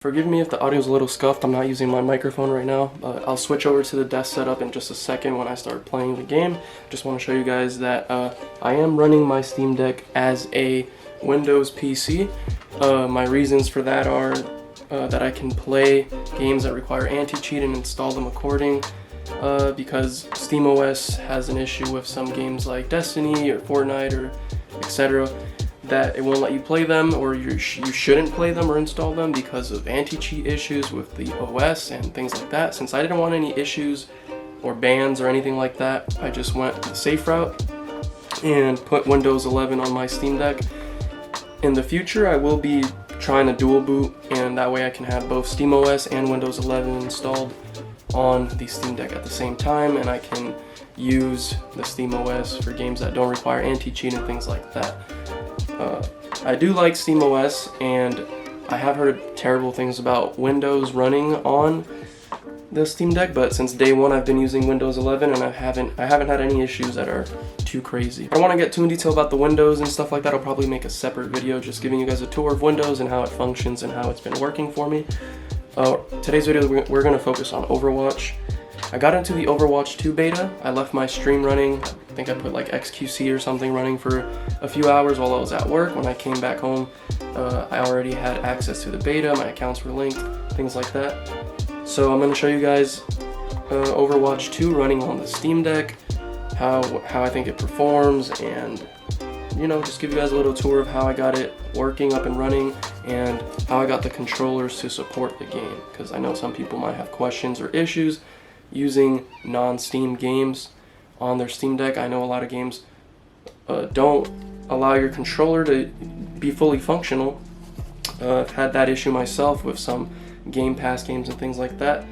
Forgive me if the audio's a little scuffed. I'm not using my microphone right now, but I'll switch over to the desk setup in just a second when I start playing the game. Just want to show you guys that I am running my Steam Deck as a Windows PC. My reasons for that are that I can play games that require anti-cheat and install them according, because SteamOS has an issue with some games like Destiny or Fortnite or etc. that it won't let you play them, or you shouldn't play them or install them because of anti-cheat issues with the OS and things like that. Since I didn't want any issues or bans or anything like that, I just went the safe route and put Windows 11 on my Steam Deck. In the future, I will be trying to dual boot, and that way I can have both SteamOS and Windows 11 installed on the Steam Deck at the same time, and I can use the SteamOS for games that don't require anti-cheat and things like that. I do like SteamOS, and I have heard terrible things about Windows running on the Steam Deck, but since day one I've been using Windows 11 and I haven't had any issues that are too crazy. If I want to get too in detail about the Windows and stuff like that, I'll probably make a separate video just giving you guys a tour of Windows and how it functions and how it's been working for me. Today's video we're going to focus on Overwatch. I got into the Overwatch 2 beta. I left my stream running. I think I put like XQC or something running for a few hours while I was at work. When I came back home, I already had access to the beta. My accounts were linked, things like that. So I'm going to show you guys Overwatch 2 running on the Steam Deck, how I think it performs, and just give you guys a little tour of how I got it working up and running and how I got the controllers to support the game, because I know some people might have questions or issues using non-Steam games on their Steam Deck. I know a lot of games don't allow your controller to be fully functional. I've had that issue myself with some Game Pass games and things like that.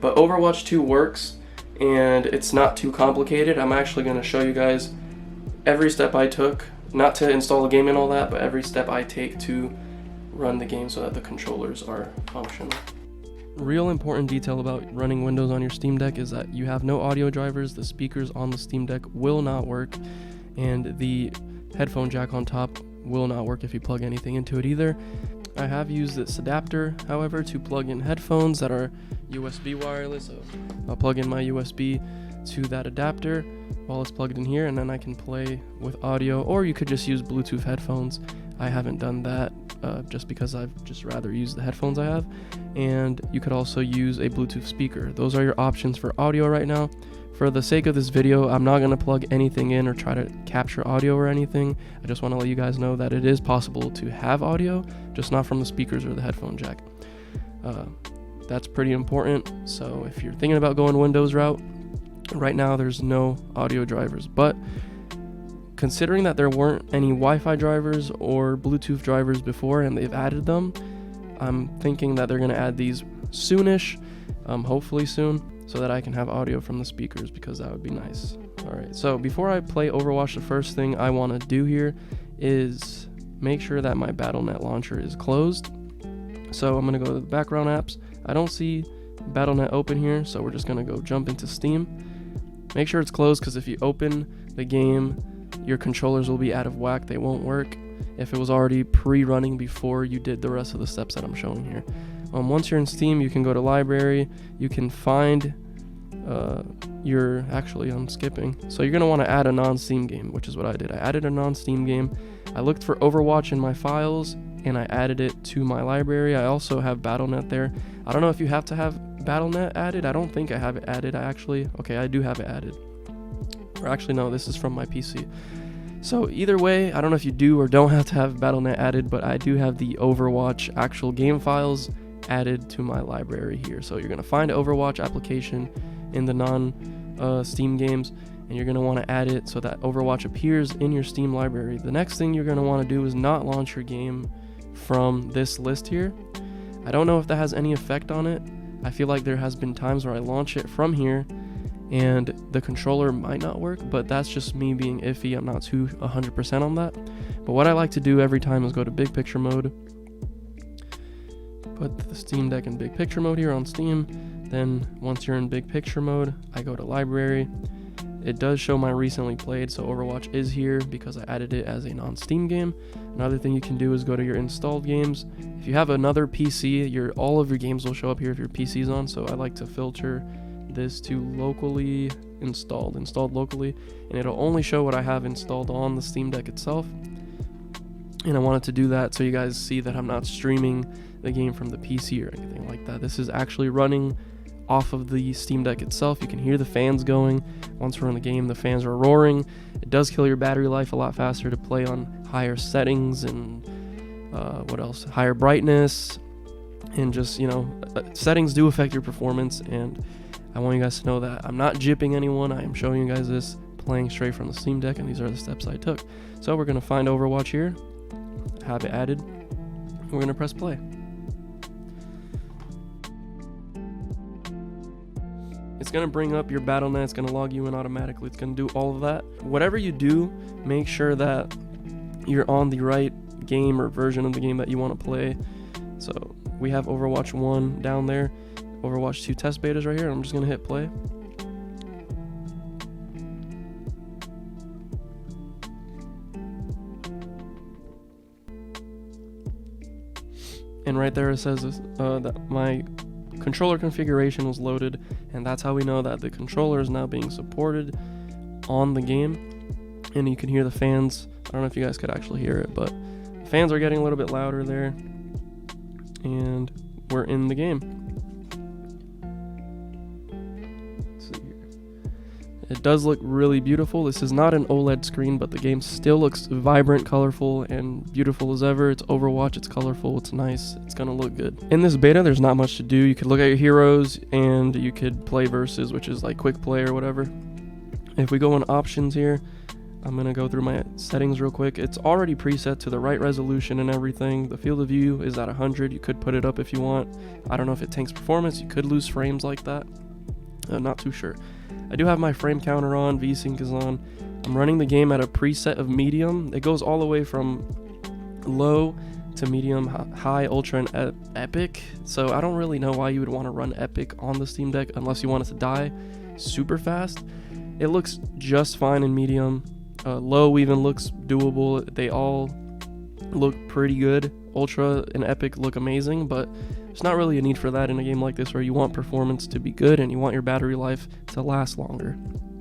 But Overwatch 2 works, and it's not too complicated. I'm actually going to show you guys every step I took, not to install the game and all that, but every step I take to run the game so that the controllers are functional. Real important detail about running Windows on your Steam Deck is that you have no audio drivers. The speakers on the Steam Deck will not work, and the headphone jack on top will not work if you plug anything into it either. I have used this adapter, however, to plug in headphones that are USB wireless, so I'll plug in my USB to that adapter while it's plugged in here, and then I can play with audio, or you could just use Bluetooth headphones. I haven't done that just because I've just rather use the headphones I have. And you could also use a Bluetooth speaker. Those are your options for audio right now. For the sake of this video, I'm not going to plug anything in or try to capture audio or anything. I just want to let you guys know that it is possible to have audio, just not from the speakers or the headphone jack. That's pretty important. So if you're thinking about going Windows route, right now there's no audio drivers. But considering that there weren't any Wi-Fi drivers or Bluetooth drivers before and they've added them, I'm thinking that they're going to add these soonish, hopefully soon, so that I can have audio from the speakers, because that would be nice. Alright, so before I play Overwatch, the first thing I want to do here is make sure that my Battle.net launcher is closed. So I'm going to go to the background apps. I don't see Battle.net open here, so we're just going to go jump into Steam. Make sure it's closed, because if you open the game, your controllers will be out of whack. They won't work if it was already pre-running before you did the rest of the steps that I'm showing here. Once you're in Steam, you can go to library. You can find I'm skipping. So you're going to want to add a non-Steam game, which is what I did. I added a non-Steam game. I looked for Overwatch in my files, and I added it to my library. I also have Battle.net there. I don't know if you have to have Battle.net added. I don't think I have it added. I do have it added. Or actually, no, this is from my PC. So either way, I don't know if you do or don't have to have Battle.net added, but I do have the Overwatch actual game files added to my library here. So you're going to find Overwatch application in the non-Steam games, and you're going to want to add it so that Overwatch appears in your Steam library. The next thing you're going to want to do is not launch your game from this list here. I don't know if that has any effect on it. I feel like there has been times where I launch it from here and the controller might not work, but that's just me being iffy. I'm not too 100% on that. But what I like to do every time is go to big picture mode, put the Steam Deck in big picture mode here on Steam. Then once you're in big picture mode, I go to library. it does show my recently played, so Overwatch is here because I added it as a non-Steam game. Another thing you can do is go to your installed games. If you have another PC, all of your games will show up here if your PC's on, so I like to filter this to locally installed locally, and it'll only show what I have installed on the Steam Deck itself. And I wanted to do that so you guys see that I'm not streaming the game from the PC or anything like that. This is actually running off of the Steam Deck itself. You can hear the fans going. Once we're in the game, the fans are roaring. It does kill your battery life a lot faster to play on higher settings and what else? Higher brightness, and just, settings do affect your performance, and I want you guys to know that I'm not gypping anyone. I am showing you guys this playing straight from the Steam Deck, and these are the steps I took. So we're going to find Overwatch here, have it added, and we're going to press play. It's going to bring up your BattleNet, it's going to log you in automatically, it's going to do all of that. Whatever you do, make sure that you're on the right game or version of the game that you want to play. So we have Overwatch 1 down there, Overwatch 2 test betas right here. I'm just going to hit play. And right there it says that my controller configuration was loaded, and that's how we know that the controller is now being supported on the game. And you can hear the fans. I don't know if you guys could actually hear it, but the fans are getting a little bit louder there, and we're in the game. Let's see here. It does look really beautiful. This is not an OLED screen, but the game still looks vibrant, colorful, and beautiful as ever. It's Overwatch, it's colorful, it's nice, it's gonna look good. In this beta, there's not much to do. You could look at your heroes, and you could play versus, which is like quick play or whatever. If we go in options here, I'm gonna go through my settings real quick. It's already preset to the right resolution and everything. The field of view is at 100. You could put it up if you want. I don't know if it tanks performance. You could lose frames like that. Not too sure. I do have my frame counter on, VSync is on. I'm running the game at a preset of medium. It goes all the way from low to medium, high, ultra, and epic. So I don't really know why you would want to run epic on the Steam Deck unless you want it to die super fast. It looks just fine in medium. Low even looks doable. They all look pretty good. Ultra and epic look amazing, but there's not really a need for that in a game like this where you want performance to be good and you want your battery life to last longer.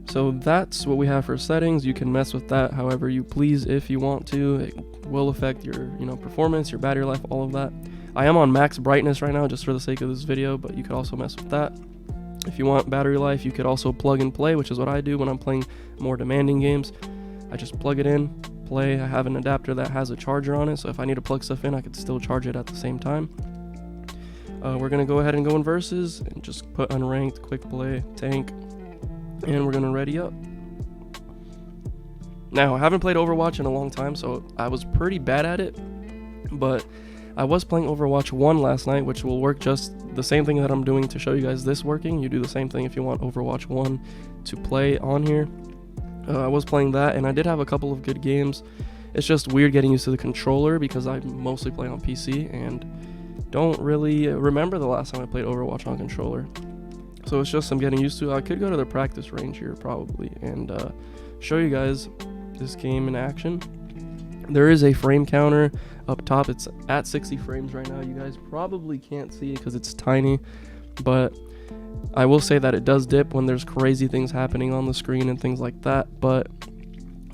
So that's what we have for settings. You can mess with that however you please if you want to. It will affect your performance, your battery life, all of that. I am on max brightness right now just for the sake of this video, but you could also mess with that. If you want battery life, you could also plug and play, which is what I do when I'm playing more demanding games. I just plug it in, play. I have an adapter that has a charger on it, so if I need to plug stuff in, I could still charge it at the same time. We're going to go ahead and go in versus and just put unranked, quick play, tank, and we're going to ready up. Now, I haven't played Overwatch in a long time, so I was pretty bad at it, but I was playing Overwatch 1 last night, which will work just the same thing that I'm doing to show you guys this working. You do the same thing if you want Overwatch 1 to play on here. I was playing that, and I did have a couple of good games. It's just weird getting used to the controller because I mostly play on PC and don't really remember the last time I played Overwatch on controller. So it's just I'm getting used to it. I could go to the practice range here probably and show you guys this game in action. There is a frame counter up top. It's at 60 frames right now. You guys probably can't see it because it's tiny, but I will say that it does dip when there's crazy things happening on the screen and things like that. But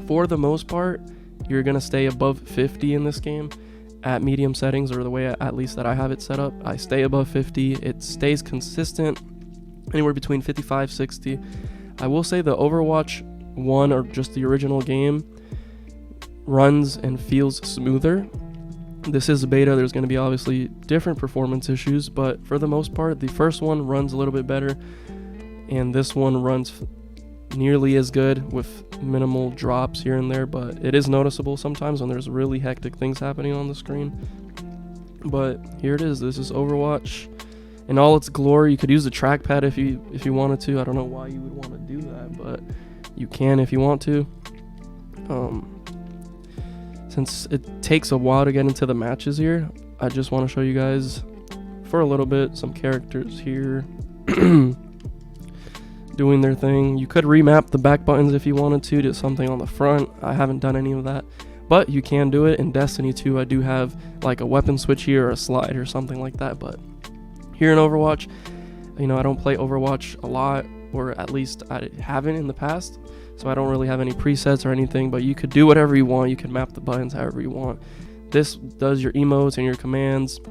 for the most part, you're going to stay above 50 in this game at medium settings, or the way at least that I have it set up. I stay above 50. It stays consistent anywhere between 55, 60. I will say the Overwatch 1 or just the original game runs and feels smoother. This is a beta. There's going to be obviously different performance issues, but for the most part, the first one runs a little bit better, and this one runs nearly as good with minimal drops here and there, but it is noticeable sometimes when there's really hectic things happening on the screen. But here it is. This is Overwatch in all its glory. You could use the trackpad if you wanted to. I don't know why you would want to do that, but you can if you want to. Since it takes a while to get into the matches here, I just want to show you guys for a little bit some characters here. doing their thing. You could remap the back buttons if you wanted to something on the front. I haven't done any of that, but you can do it. In Destiny 2, I do have like a weapon switch here or a slide or something like that, but here in Overwatch, I don't play Overwatch a lot, or at least I haven't in the past, so I don't really have any presets or anything, but you could do whatever you want. You can map the buttons however you want. This does your emotes and your commands.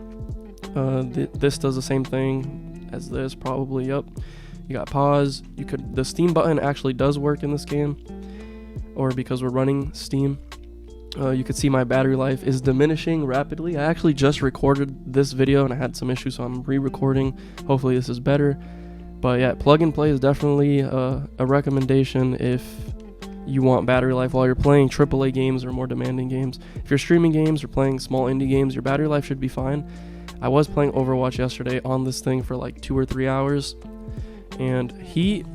This does the same thing as this, probably. Yep. You got pause. The Steam button actually does work in this game, or because we're running Steam. You could see my battery life is diminishing rapidly. I actually just recorded this video and I had some issues, so I'm re-recording. Hopefully this is better. But yeah, plug and play is definitely a recommendation if you want battery life while you're playing AAA games or more demanding games. If you're streaming games or playing small indie games, your battery life should be fine. I was playing Overwatch yesterday on this thing for like 2 or 3 hours, and heat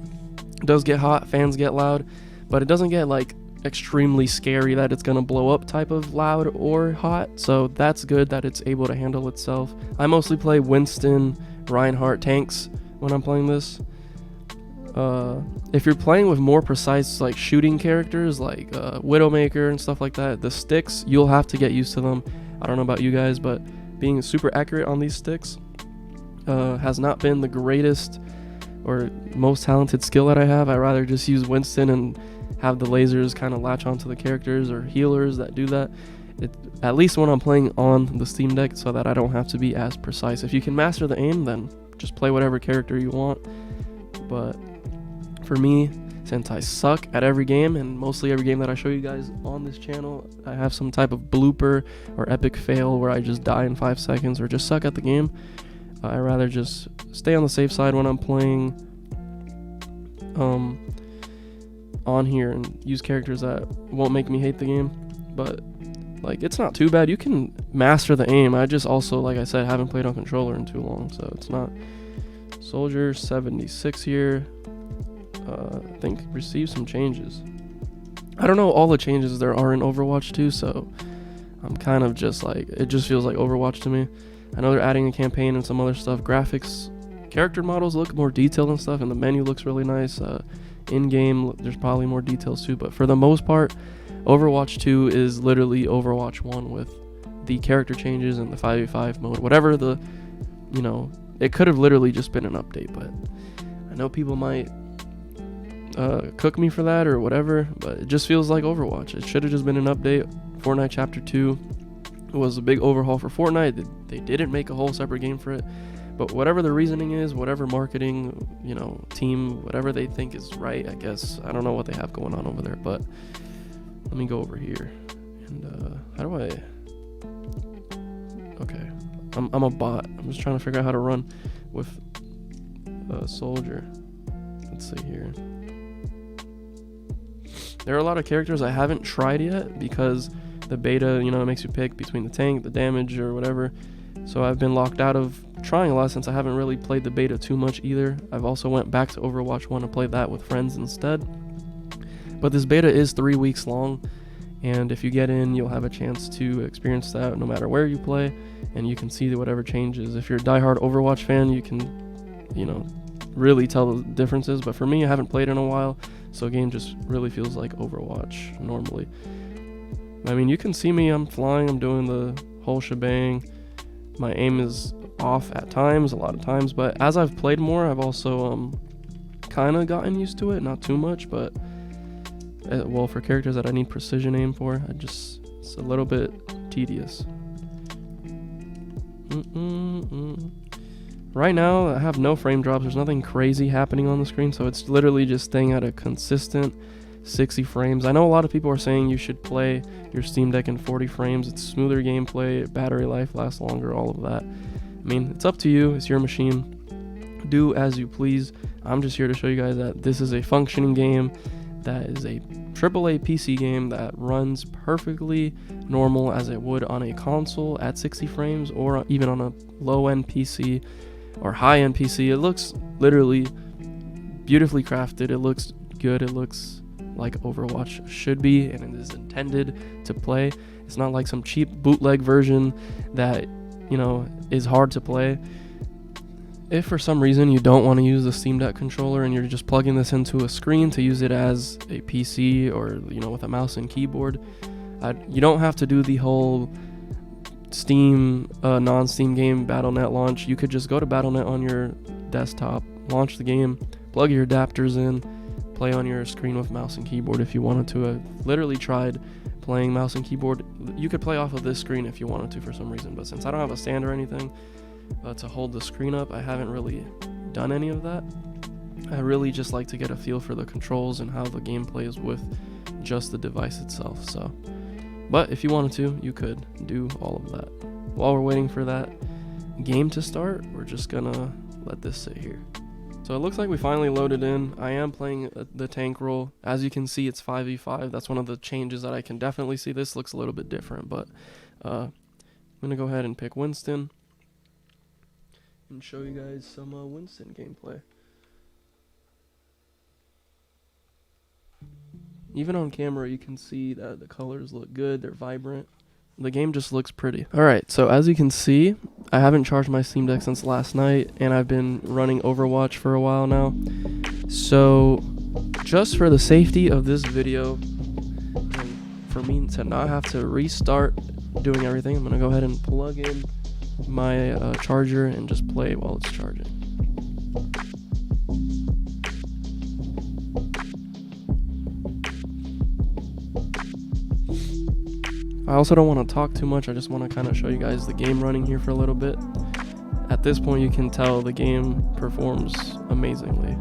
does get hot, fans get loud, but it doesn't get like extremely scary that it's gonna blow up type of loud or hot, so that's good that it's able to handle itself. I mostly play Winston, Reinhardt tanks when I'm playing this. If you're playing with more precise like shooting characters like Widowmaker and stuff like that, the sticks, you'll have to get used to them. I don't know about you guys, but being super accurate on these sticks has not been the greatest or most talented skill that I have. I'd rather just use Winston and have the lasers kind of latch onto the characters, or healers that do that, at least when I'm playing on the Steam Deck, so that I don't have to be as precise. If you can master the aim, then just play whatever character you want. But for me, since I suck at every game, and mostly every game that I show you guys on this channel, I have some type of blooper or epic fail where I just die in 5 seconds or just suck at the game. I'd rather just stay on the safe side when I'm playing on here and use characters that won't make me hate the game. But like, it's not too bad. You can master the aim. I just also, like I said, haven't played on controller in too long, so it's not. Soldier 76 here. I think received some changes. I don't know all the changes there are in Overwatch 2, so I'm kind of just like, it just feels like Overwatch to me. I know they're adding a campaign and some other stuff. Graphics, character models look more detailed and stuff, and the menu looks really nice. In-game, there's probably more details too, but for the most part, Overwatch 2 is literally Overwatch 1 with the character changes and the 5v5 mode, whatever the, it could have literally just been an update, but I know people might cook me for that or whatever, but it just feels like Overwatch. It should have just been an update. Fortnite Chapter 2 was a big overhaul for Fortnite. They didn't make a whole separate game for it, but whatever the reasoning is, whatever marketing, team, whatever they think is right, I guess. I don't know what they have going on over there, but let me go over here. And how do I... Okay, I'm a bot. I'm just trying to figure out how to run with Soldier. Let's see here. There are a lot of characters I haven't tried yet because the beta, it makes you pick between the tank, the damage, or whatever. So I've been locked out of trying a lot since I haven't really played the beta too much either. I've also went back to Overwatch 1 to play that with friends instead. But this beta is 3 weeks long, and if you get in, you'll have a chance to experience that no matter where you play, and you can see whatever changes. If you're a diehard Overwatch fan, you can, really tell the differences. But for me, I haven't played in a while, so the game just really feels like Overwatch normally. I mean, you can see me, I'm flying, I'm doing the whole shebang. My aim is off at times, a lot of times, but as I've played more, I've also kind of gotten used to it, not too much, but well, for characters that I need precision aim for, it's a little bit tedious. Right now, I have no frame drops, there's nothing crazy happening on the screen, so it's literally just staying at a consistent 60 frames. I know a lot of people are saying you should play your Steam Deck in 40 frames. It's smoother gameplay, battery life lasts longer, all of that. I mean, it's up to you. It's your machine. Do as you please. I'm just here to show you guys that this is a functioning game that is a AAA PC game that runs perfectly normal as it would on a console at 60 frames, or even on a low-end PC or high-end PC. It looks literally beautifully crafted. It looks good. It looks like Overwatch should be, and it is intended to play. It's not like some cheap bootleg version that is hard to play. If for some reason you don't want to use the Steam Deck controller and you're just plugging this into a screen to use it as a PC or, you know, with a mouse and keyboard, you don't have to do the whole Steam non-Steam game Battle.net launch. You could just go to Battle.net on your desktop, launch the game, plug your adapters in, play on your screen with mouse and keyboard if you wanted to. I literally tried playing mouse and keyboard. You could play off of this screen if you wanted to for some reason, but since I don't have a stand or anything to hold the screen up, I haven't really done any of that. I really just like to get a feel for the controls and how the game plays with just the device itself. So, but if you wanted to, you could do all of that. While we're waiting for that game to start, we're just gonna let this sit here. So it looks like we finally loaded in. I am playing the tank role. As you can see, it's 5v5. That's one of the changes that I can definitely see. This looks a little bit different, but I'm gonna go ahead and pick Winston and show you guys some Winston gameplay. Even on camera, you can see that the colors look good. They're vibrant. The game just looks pretty. Alright, so as you can see, I haven't charged my Steam Deck since last night, and I've been running Overwatch for a while now. So, just for the safety of this video, and for me to not have to restart doing everything, I'm going to go ahead and plug in my charger and just play while it's charging. I also don't want to talk too much. I just want to kind of show you guys the game running here for a little bit. At this point, you can tell the game performs amazingly.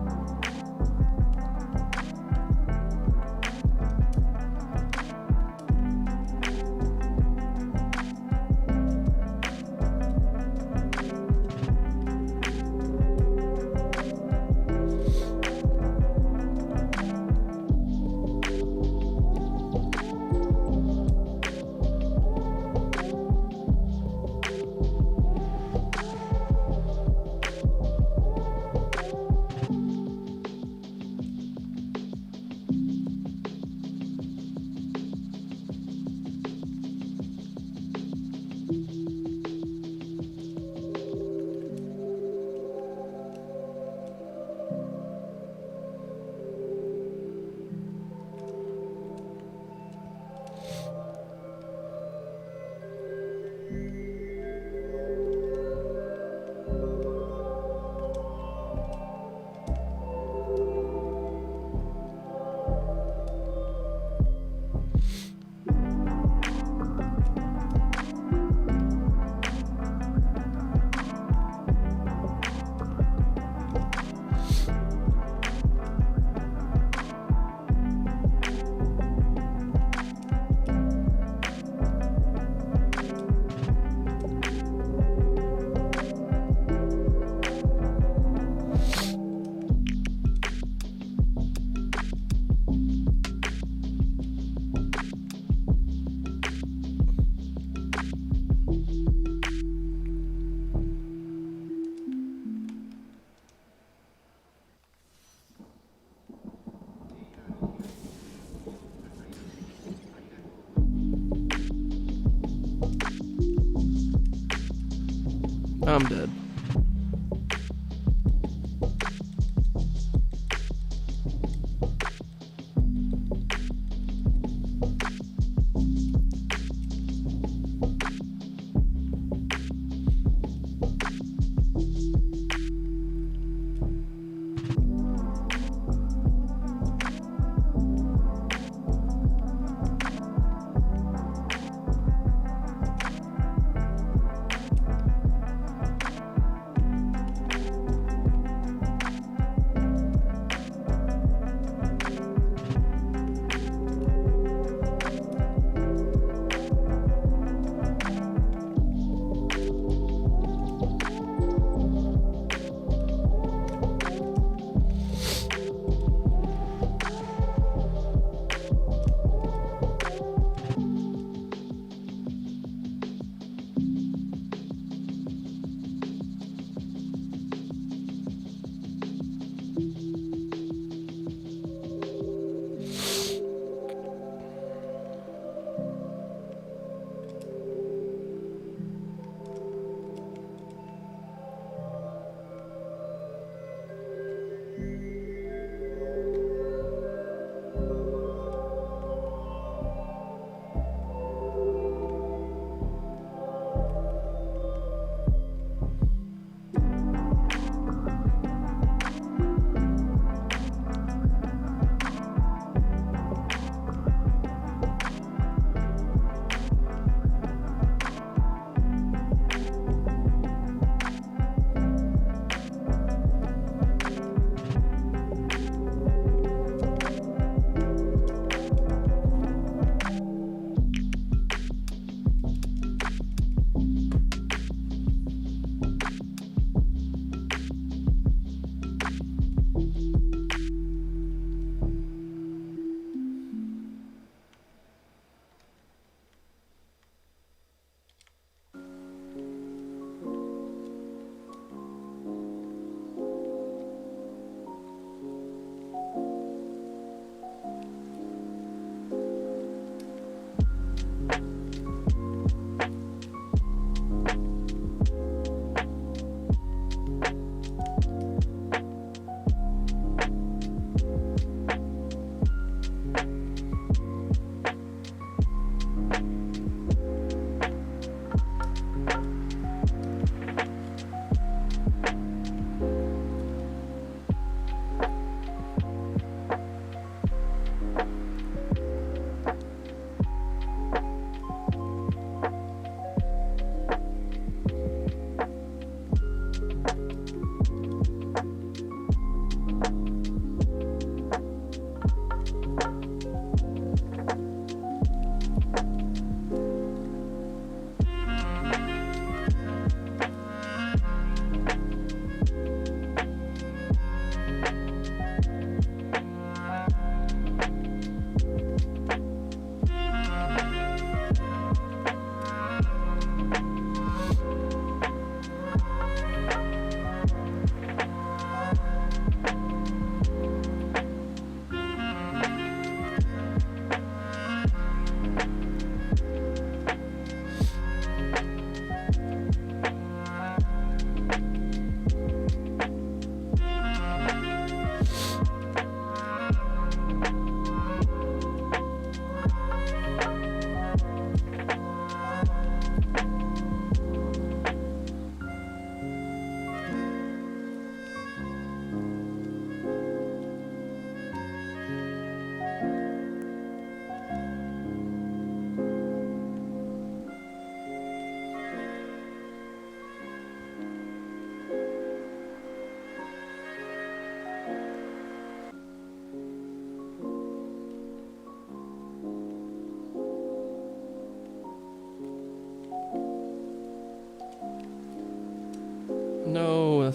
I'm dead.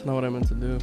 not what I meant to do.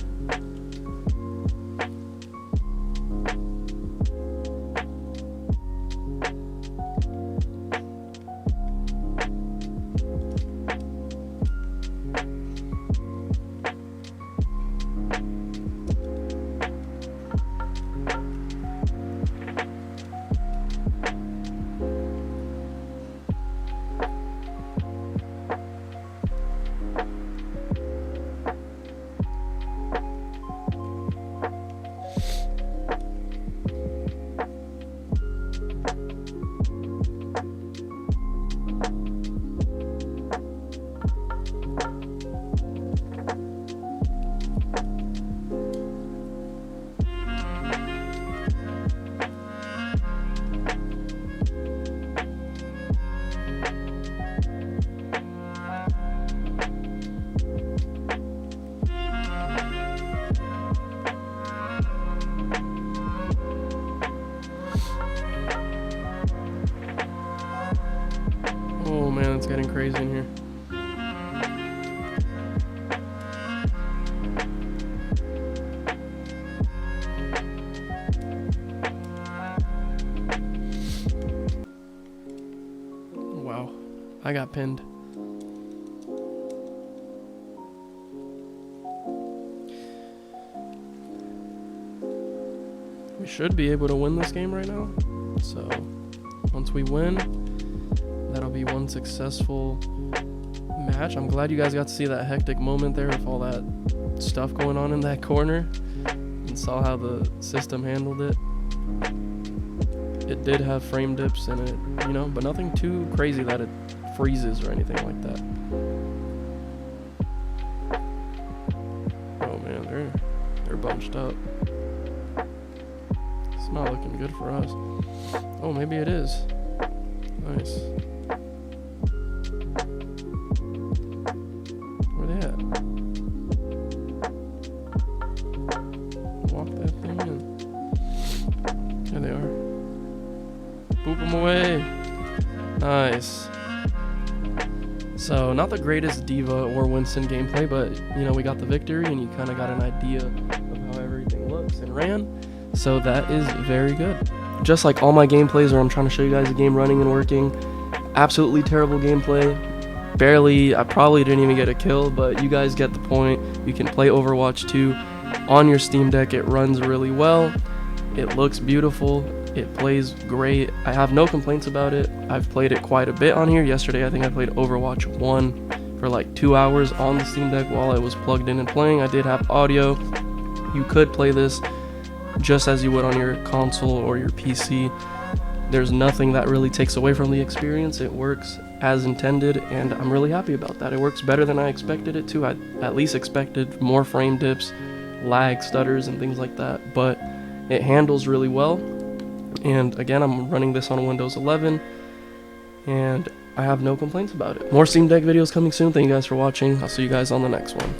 Oh man, it's getting crazy in here. Wow, I got pinned. We should be able to win this game right now. So once we win, that'll be one successful match. I'm glad you guys got to see that hectic moment there with all that stuff going on in that corner and saw how the system handled it. It did have frame dips in it, you know, but nothing too crazy that it freezes or anything like that. Oh man, they're bunched up. It's not looking good for us. Oh, maybe it is. Nice. Where they at? Walk that thing in. There they are. Boop them away. Nice. So, not the greatest Diva or Winston gameplay, but, you know, we got the victory and you kind of got an idea of how everything looks and ran. So that is very good. Just like all my gameplays where I'm trying to show you guys the game running and working, absolutely terrible gameplay. Barely, I probably didn't even get a kill, but you guys get the point. You can play Overwatch 2 on your Steam Deck. It runs really well. It looks beautiful. It plays great. I have no complaints about it. I've played it quite a bit on here. Yesterday, I think I played Overwatch 1 for like 2 hours on the Steam Deck while I was plugged in and playing. I did have audio. You could play this just as you would on your console or your PC. There's nothing that really takes away from the experience. It works as intended, and I'm really happy about that. It works better than I expected it to. I at least expected more frame dips, lag, stutters, and things like that, but it handles really well. And again, I'm running this on Windows 11, and I have no complaints about it. More Steam Deck videos coming soon. Thank you guys for watching. I'll see you guys on the next one.